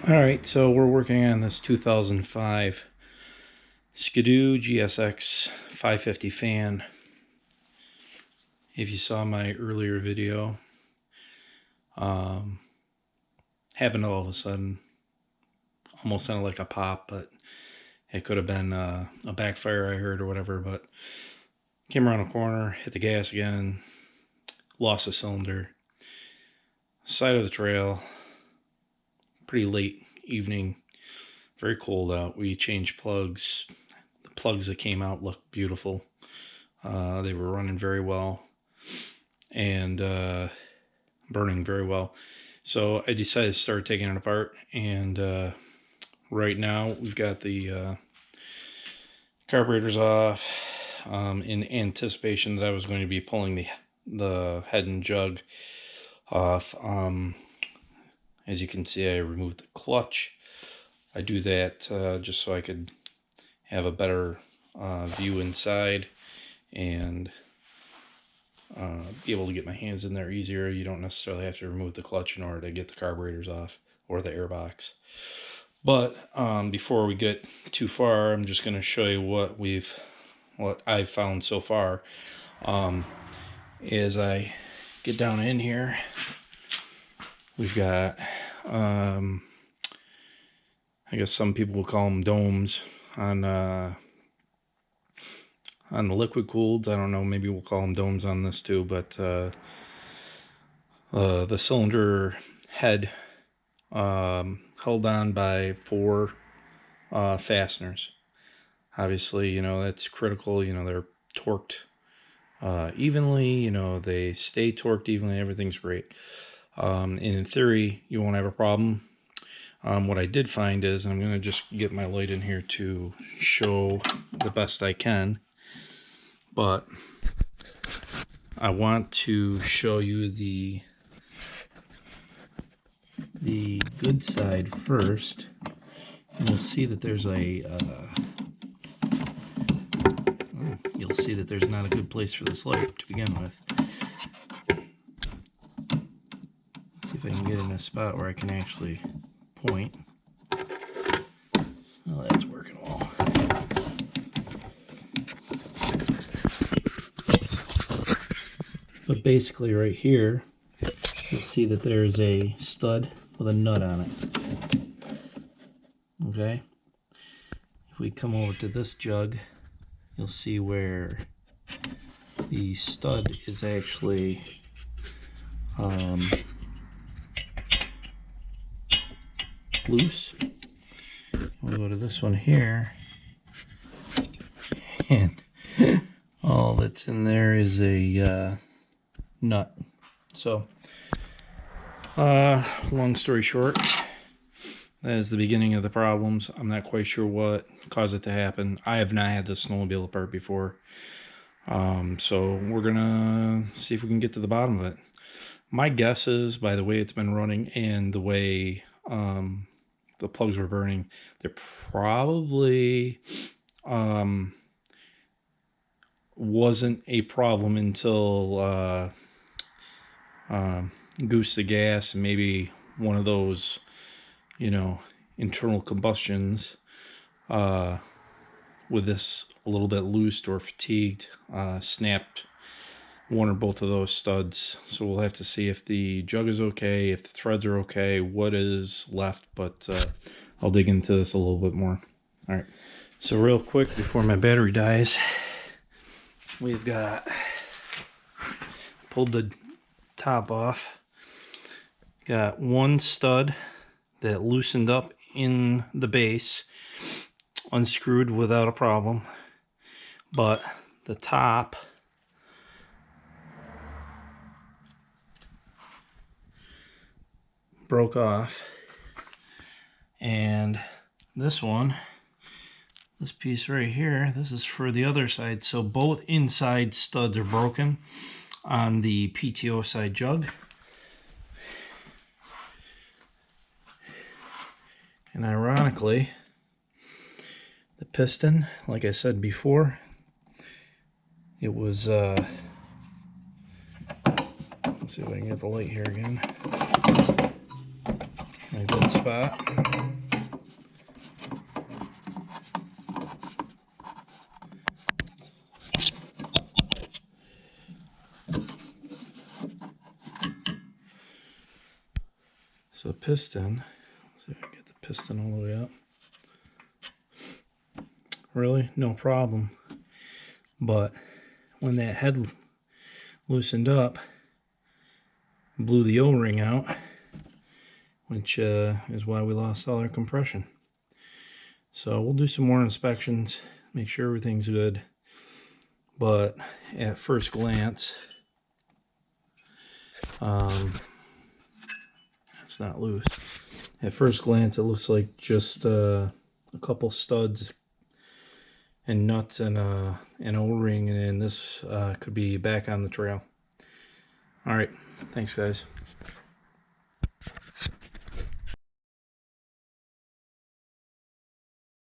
Alright, so we're working on this 2005 Skidoo GSX 550 fan. If you saw my earlier video, happened all of a sudden. Almost sounded like a pop, but it could have been a backfire I heard or whatever. But came around a corner, hit the gas again, lost the cylinder. Side of the trail, pretty late evening, very cold out. We changed plugs. The plugs that came out looked beautiful. They were running very well and burning very well. So I decided to start taking it apart, and right now we've got the carburetors off in anticipation that I was going to be pulling the head and jug off. As you can see, I removed the clutch. I do that just so I could have a better view inside and be able to get my hands in there easier. You don't necessarily have to remove the clutch in order to get the carburetors off or the airbox. But before we get too far, I'm just going to show you what I've found so far. As I get down in here, we've got I guess some people will call them domes on the liquid cooled. I don't know, maybe we'll call them domes on this too, but the cylinder head held on by 4 fasteners. Obviously, you know, that's critical. You know, they're torqued evenly, you know, they stay torqued evenly, everything's great. And in theory, you won't have a problem. What I did find is, I'm going to just get my light in here to show the best I can, but I want to show you the good side first. And you'll see that there's you'll see that there's not a good place for this light to begin with. Let's see if I can get in a spot where I can actually point. Well, that's working well. But basically right here, you'll see that there's a stud with a nut on it. Okay? If we come over to this jug, you'll see where the stud is actually loose. We'll go to this one here, and all that's in there is a nut. So, long story short, that is the beginning of the problems. I'm not quite sure what caused it to happen. I have not had this snowmobile apart before. So we're gonna see if we can get to the bottom of it. My guess is, by the way it's been running and the way the plugs were burning, there probably wasn't a problem until goose the gas and maybe one of those, you know, internal combustions with this a little bit loosed or fatigued, snapped one or both of those studs. So we'll have to see if the jug is okay, if the threads are okay, what is left, but I'll dig into this a little bit more. All right, so real quick before my battery dies, we've got pulled the top off. Got one stud that loosened up in the base, unscrewed without a problem, but the top broke off, and this one, this piece right here, this is for the other side. So both inside studs are broken on the PTO side jug. And ironically, the piston, like I said before, it was, let's see if I can get the light here again. in a good spot. So the piston, let's see if I can get the piston all the way up. Really, no problem. But when that head loosened up, blew the O-ring out, which is why we lost all our compression. So we'll do some more inspections, make sure everything's good. But at first glance, it's not loose. At first glance, it looks like just a couple studs and nuts and an O-ring, and this could be back on the trail. All right, thanks guys.